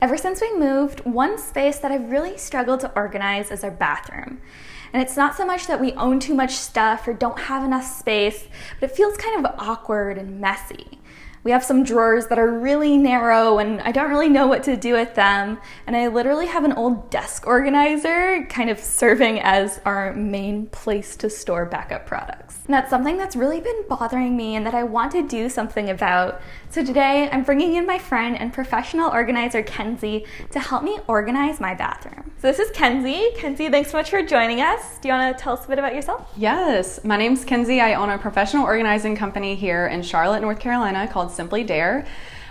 Ever since we moved, one space that I've really struggled to organize is our bathroom. And it's not so much that we own too much stuff or don't have enough space, but it feels kind of awkward and messy. We have some drawers that are really narrow and I don't really know what to do with them. And I literally have an old desk organizer kind of serving as our main place to store backup products. And that's something that's really been bothering me and that I want to do something about. So today I'm bringing in my friend and professional organizer, Kenzie, to help me organize my bathroom. So this is Kenzie. Kenzie, thanks so much for joining us. Do you want to tell us a bit about yourself? Yes, my name's Kenzie. I own a professional organizing company here in Charlotte, North Carolina called Simply Dare.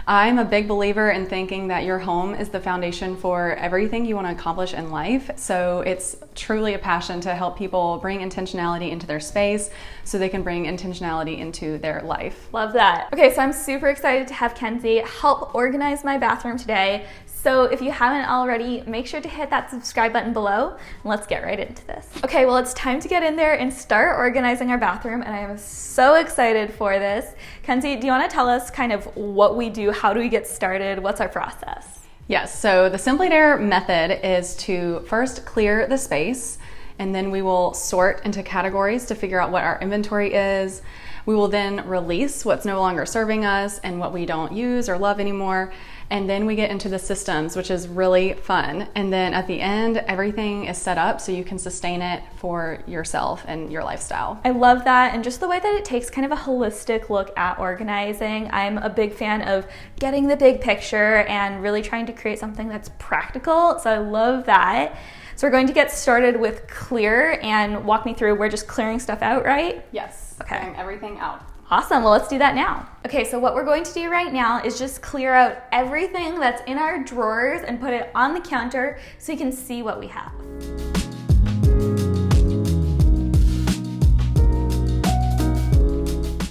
I'm a big believer in thinking that your home is the foundation for everything you want to accomplish in life. So it's truly a passion to help people bring intentionality into their space so they can bring intentionality into their life. Love that. Okay, so I'm super excited to have Kenzie help organize my bathroom today. So if you haven't already, make sure to hit that subscribe button below and let's get right into this. Okay, well, it's time to get in there and start organizing our bathroom, and I am so excited for this. Kenzie, do you want to tell us kind of what we do? How do we get started? What's our process? Yes, so the Simply Dare method is to first clear the space, and then we will sort into categories to figure out what our inventory is. We will then release what's no longer serving us and what we don't use or love anymore. And then we get into the systems, which is really fun. And then at the end, everything is set up so you can sustain it for yourself and your lifestyle. I love that. And just the way that it takes kind of a holistic look at organizing. I'm a big fan of getting the big picture and really trying to create something that's practical. So I love that. So we're going to get started with clear, and walk me through. We're just clearing stuff out, right? Yes, okay. Clearing everything out. Awesome, well, let's do that now. Okay, so what we're going to do right now is just clear out everything that's in our drawers and put it on the counter so you can see what we have.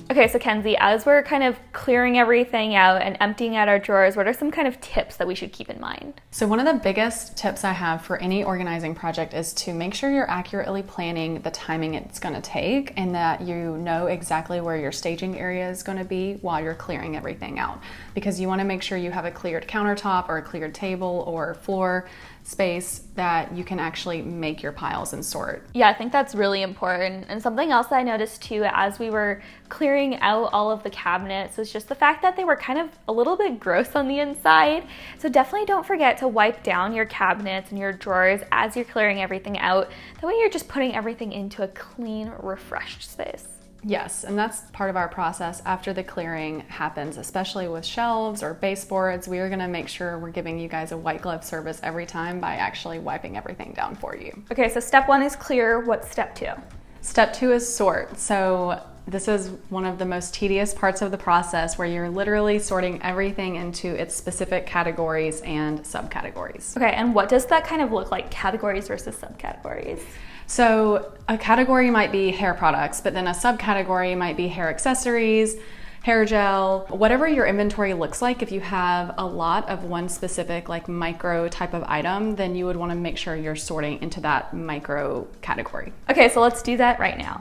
Okay, so Kenzie, as we're kind of clearing everything out and emptying out our drawers, what are some kind of tips that we should keep in mind? So one of the biggest tips I have for any organizing project is to make sure you're accurately planning the timing it's going to take and that you know exactly where your staging area is going to be while you're clearing everything out. Because you want to make sure you have a cleared countertop or a cleared table or floor space that you can actually make your piles and sort. Yeah, I think that's really important. And something else that I noticed too as we were clearing out all of the cabinets was just the fact that they were kind of a little bit gross on the inside. So definitely don't forget to wipe down your cabinets and your drawers as you're clearing everything out. That way you're just putting everything into a clean, refreshed space. Yes, and that's part of our process after the clearing happens, especially with shelves or baseboards. We are going to make sure we're giving you guys a white glove service every time by actually wiping everything down for you. Okay, so step one is clear. What's step two? Step two is sort. So this is one of the most tedious parts of the process where you're literally sorting everything into its specific categories and subcategories. Okay, and what does that kind of look like, categories versus subcategories? So a category might be hair products, but then a subcategory might be hair accessories, hair gel, whatever your inventory looks like. If you have a lot of one specific like micro type of item, then you would want to make sure you're sorting into that micro category. Okay, so let's do that right now.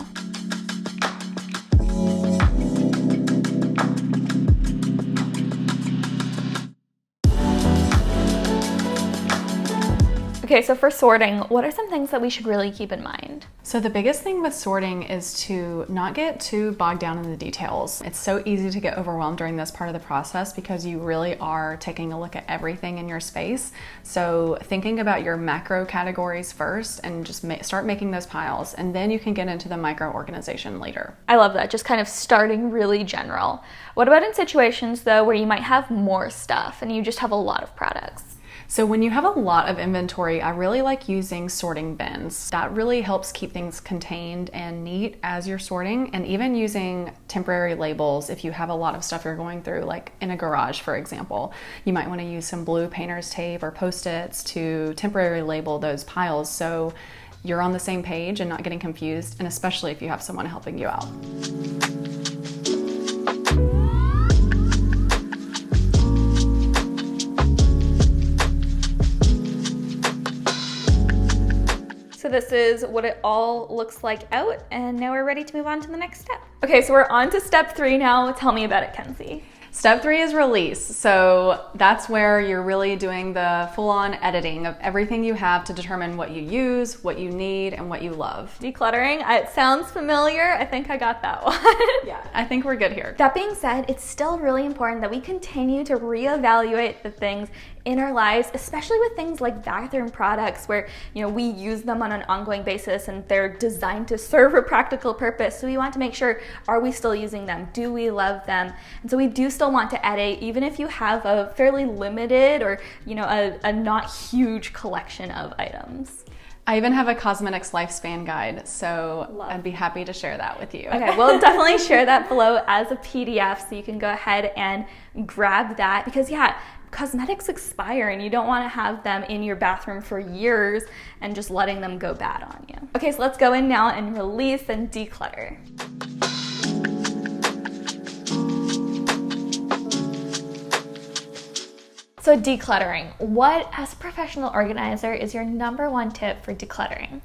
Okay, so for sorting, what are some things that we should really keep in mind? So the biggest thing with sorting is to not get too bogged down in the details. It's so easy to get overwhelmed during this part of the process because you really are taking a look at everything in your space. So thinking about your macro categories first and just start making those piles, and then you can get into the micro organization later. I love that, just kind of starting really general. What about in situations though where you might have more stuff and you just have a lot of products? So when you have a lot of inventory, I really like using sorting bins. That really helps keep things contained and neat as you're sorting, and even using temporary labels if you have a lot of stuff you're going through, like in a garage, for example. You might want to use some blue painter's tape or Post-its to temporarily label those piles so you're on the same page and not getting confused, and especially if you have someone helping you out. So this is what it all looks like out, and now we're ready to move on to the next step. Okay, so we're on to step 3 now. Tell me about it, Kenzie. Step 3 is release. So that's where you're really doing the full-on editing of everything you have to determine what you use, what you need, and what you love. Decluttering, it sounds familiar. I think I got that one. Yeah, I think we're good here. That being said, it's still really important that we continue to reevaluate the things in our lives, especially with things like bathroom products where, we use them on an ongoing basis and they're designed to serve a practical purpose. So we want to make sure, are we still using them? Do we love them? And so we do still want to edit, even if you have a fairly limited or, a not huge collection of items. I even have a cosmetics lifespan guide, so I'd be happy to share that with you. Okay, we'll definitely share that below as a PDF, so you can go ahead and grab that, because cosmetics expire and you don't want to have them in your bathroom for years and just letting them go bad on you. Okay, so let's go in now and release and declutter. So decluttering, what as a professional organizer is your number one tip for decluttering?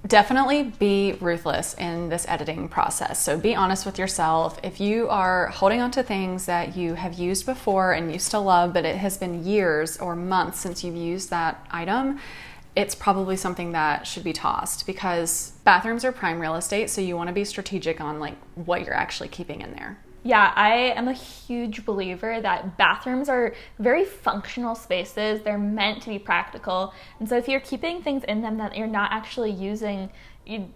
Definitely be ruthless in this editing process. So be honest with yourself. If you are holding on to things that you have used before and you still love, but it has been years or months since you've used that item, it's probably something that should be tossed, because bathrooms are prime real estate. So you want to be strategic on what you're actually keeping in there. Yeah, I am a huge believer that bathrooms are very functional spaces. They're meant to be practical. And so if you're keeping things in them that you're not actually using,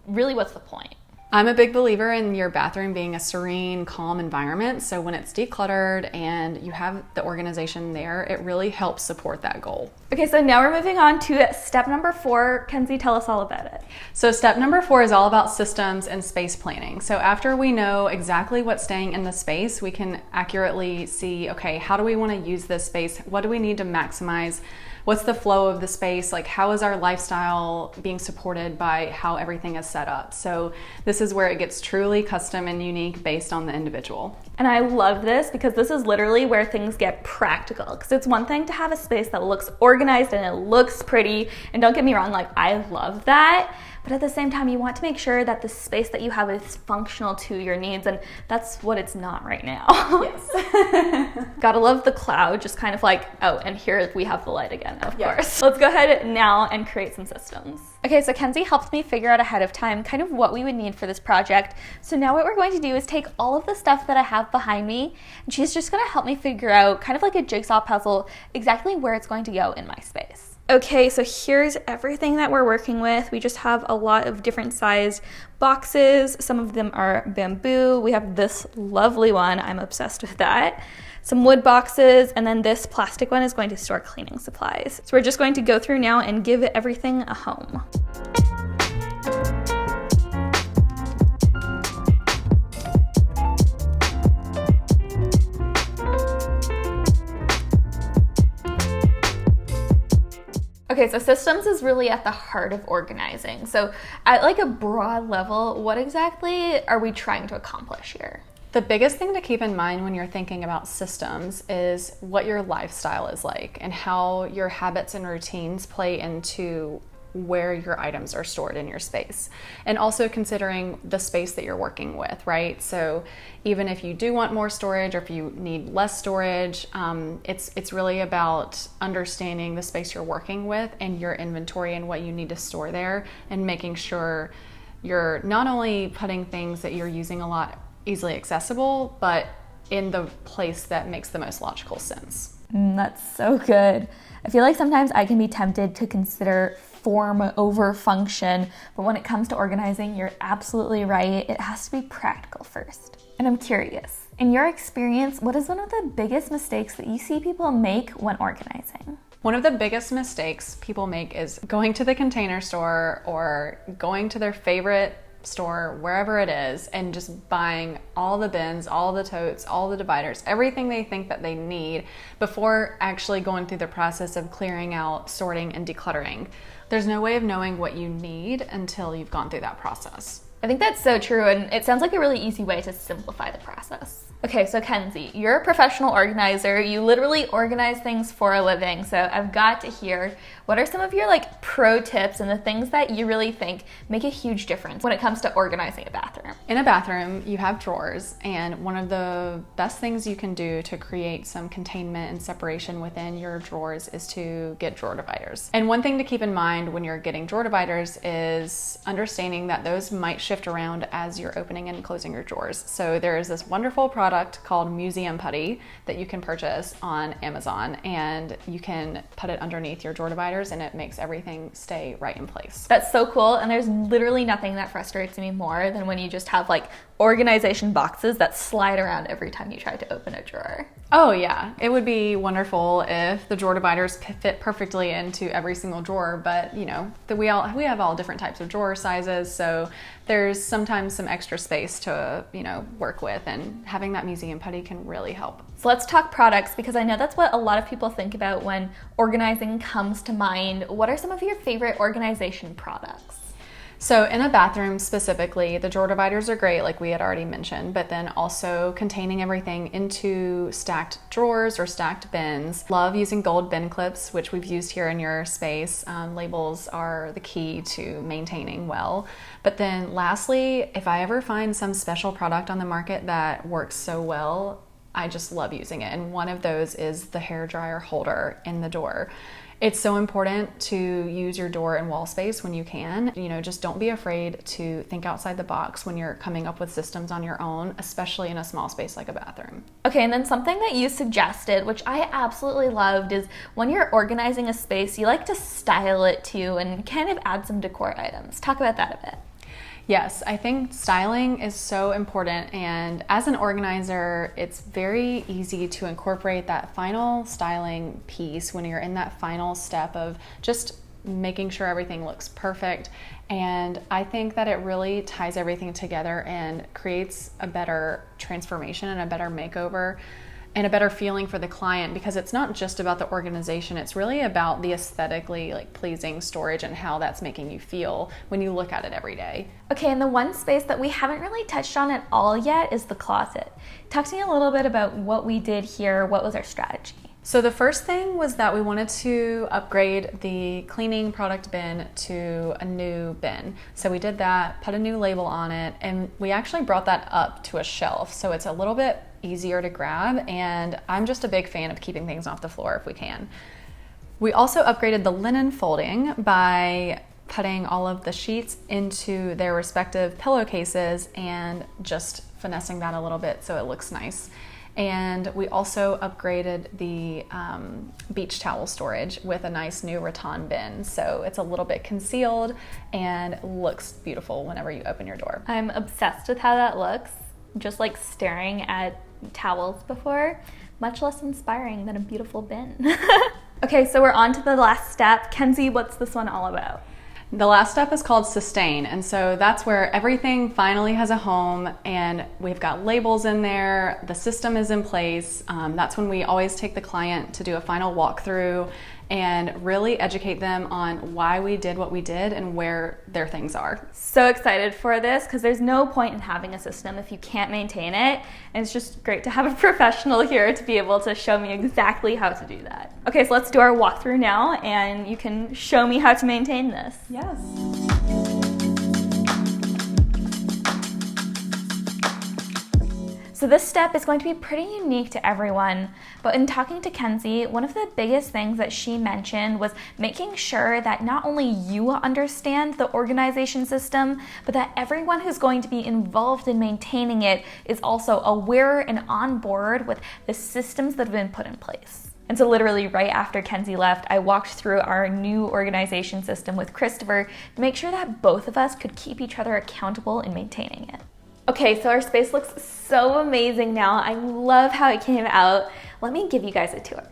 really, what's the point? I'm a big believer in your bathroom being a serene, calm environment. So when it's decluttered and you have the organization there, it really helps support that goal. Okay, so now we're moving on to step number 4. Kenzie, tell us all about it. So step number 4 is all about systems and space planning. So after we know exactly what's staying in the space, we can accurately see, okay, how do we want to use this space? What do we need to maximize? What's the flow of the space? How is our lifestyle being supported by how everything is set up? So this is where it gets truly custom and unique based on the individual. And I love this, because this is literally where things get practical. Because it's one thing to have a space that looks organized and it looks pretty. And don't get me wrong, I love that. But at the same time, you want to make sure that the space that you have is functional to your needs, and that's what it's not right now. Yes. Gotta love the cloud, just kind of oh, and here we have the light again, of course. Let's go ahead now and create some systems. Okay, so Kenzie helped me figure out ahead of time kind of what we would need for this project. So now what we're going to do is take all of the stuff that I have behind me, and she's just gonna help me figure out, kind of like a jigsaw puzzle, exactly where it's going to go in my space. Okay, so here's everything that we're working with. We just have a lot of different sized boxes. Some of them are bamboo. We have this lovely one. I'm obsessed with that. Some wood boxes, and then this plastic one is going to store cleaning supplies. So we're just going to go through now and give everything a home. Okay, so systems is really at the heart of organizing. So at a broad level, what exactly are we trying to accomplish here? The biggest thing to keep in mind when you're thinking about systems is what your lifestyle is like and how your habits and routines play into where your items are stored in your space, and also considering the space that you're working with, right? So even if you do want more storage or if you need less storage, it's really about understanding the space you're working with and your inventory and what you need to store there, and making sure you're not only putting things that you're using a lot easily accessible, but in the place that makes the most logical sense. That's so good. I feel like sometimes I can be tempted to consider form over function, but when it comes to organizing, you're absolutely right. It has to be practical first. And I'm curious, in your experience, what is one of the biggest mistakes that you see people make when organizing? One of the biggest mistakes people make is going to the Container Store or going to their favorite store, wherever it is, and just buying all the bins, all the totes, all the dividers, everything they think that they need before actually going through the process of clearing out, sorting, and decluttering. There's no way of knowing what you need until you've gone through that process. I think that's so true, and it sounds like a really easy way to simplify the process. Okay, so Kenzie, you're a professional organizer. You literally organize things for a living. So I've got to hear, what are some of your like pro tips and the things that you really think make a huge difference when it comes to organizing a bathroom? In a bathroom, you have drawers, and one of the best things you can do to create some containment and separation within your drawers is to get drawer dividers. And one thing to keep in mind when you're getting drawer dividers is understanding that those might shift around as you're opening and closing your drawers. So there is this wonderful product called Museum Putty that you can purchase on Amazon, and you can put it underneath your drawer dividers and it makes everything stay right in place. That's so cool, and there's literally nothing that frustrates me more than when you just have like organization boxes that slide around every time you try to open a drawer. Oh yeah, it would be wonderful if the drawer dividers fit perfectly into every single drawer, but you know, we have all different types of drawer sizes, so there's sometimes some extra space to, you know, work with, and having that Museum Putty can really help. So let's talk products, because I know that's what a lot of people think about when organizing comes to mind. What are some of your favorite organization products? So in a bathroom specifically, the drawer dividers are great, like we had already mentioned, but then also containing everything into stacked drawers or stacked bins. Love using gold bin clips, which we've used here in your space. Labels are the key to maintaining well. But then lastly, if I ever find some special product on the market that works so well, I just love using it. And one of those is the hairdryer holder in the door. It's so important to use your door and wall space when you can. You know, just don't be afraid to think outside the box when you're coming up with systems on your own, especially in a small space like a bathroom. Okay, and then something that you suggested, which I absolutely loved, is when you're organizing a space, you like to style it too and kind of add some decor items. Talk about that a bit. Yes, I think styling is so important, and as an organizer, it's very easy to incorporate that final styling piece when you're in that final step of just making sure everything looks perfect. And I think that it really ties everything together and creates a better transformation and a better makeover and a better feeling for the client, because it's not just about the organization, it's really about the aesthetically like pleasing storage and how that's making you feel when you look at it every day. Okay, and the one space that we haven't really touched on at all yet is the closet. Talk to me a little bit about what we did here. What was our strategy? So the first thing was that we wanted to upgrade the cleaning product bin to a new bin. So we did that, put a new label on it, and we actually brought that up to a shelf. So it's a little bit easier to grab, and I'm just a big fan of keeping things off the floor if we can. We also upgraded the linen folding by putting all of the sheets into their respective pillowcases and just finessing that a little bit so it looks nice. And we also upgraded the beach towel storage with a nice new rattan bin. So it's a little bit concealed and looks beautiful whenever you open your door. I'm obsessed with how that looks. Just like staring at towels before, much less inspiring than a beautiful bin. Okay, so we're on to the last step. Kenzie, what's this one all about? The last step is called sustain, and so that's where everything finally has a home and we've got labels in there, the system is in place. That's when we always take the client to do a final walkthrough and really educate them on why we did what we did and where their things are. So excited for this, because there's no point in having a system if you can't maintain it, and it's just great to have a professional here to be able to show me exactly how to do that. Okay, so let's do our walkthrough now, and you can show me how to maintain this. Yes. So this step is going to be pretty unique to everyone, but in talking to Kenzie, one of the biggest things that she mentioned was making sure that not only you understand the organization system, but that everyone who's going to be involved in maintaining it is also aware and on board with the systems that have been put in place. And so literally right after Kenzie left, I walked through our new organization system with Christopher to make sure that both of us could keep each other accountable in maintaining it. Okay, so our space looks so amazing now. I love how it came out. Let me give you guys a tour.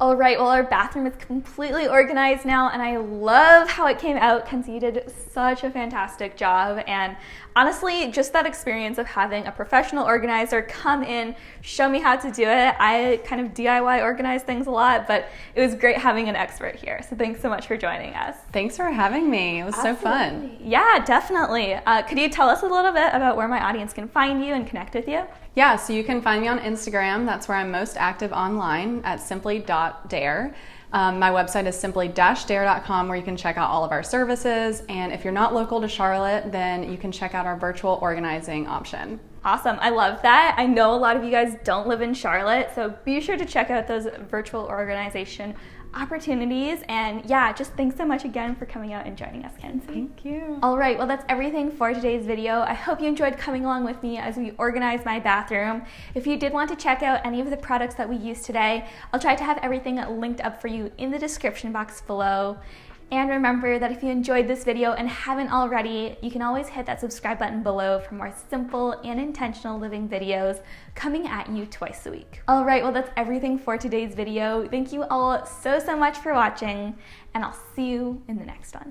All right, well, our bathroom is completely organized now, and I love how it came out. Kenzie, you did such a fantastic job, and honestly, just that experience of having a professional organizer come in, show me how to do it. I kind of DIY organize things a lot, but it was great having an expert here, so thanks so much for joining us. Thanks for having me. It was so fun. Yeah, definitely. Could you tell us a little bit about where my audience can find you and connect with you? Yeah, so you can find me on Instagram. That's where I'm most active online at simply.dare. My website is simply-dare.com, where you can check out all of our services. And if you're not local to Charlotte, then you can check out our virtual organizing option. Awesome. I love that. I know a lot of you guys don't live in Charlotte, so be sure to check out those virtual organization opportunities. And yeah, just thanks so much again for coming out and joining us, Kenzie. Thank you. All right, well, that's everything for today's video. I hope you enjoyed coming along with me as we organize my bathroom. If you did want to check out any of the products that we used today, I'll try to have everything linked up for you in the description box below. And remember that if you enjoyed this video and haven't already, you can always hit that subscribe button below for more simple and intentional living videos coming at you twice a week. All right, well, that's everything for today's video. Thank you all so much for watching, and I'll see you in the next one.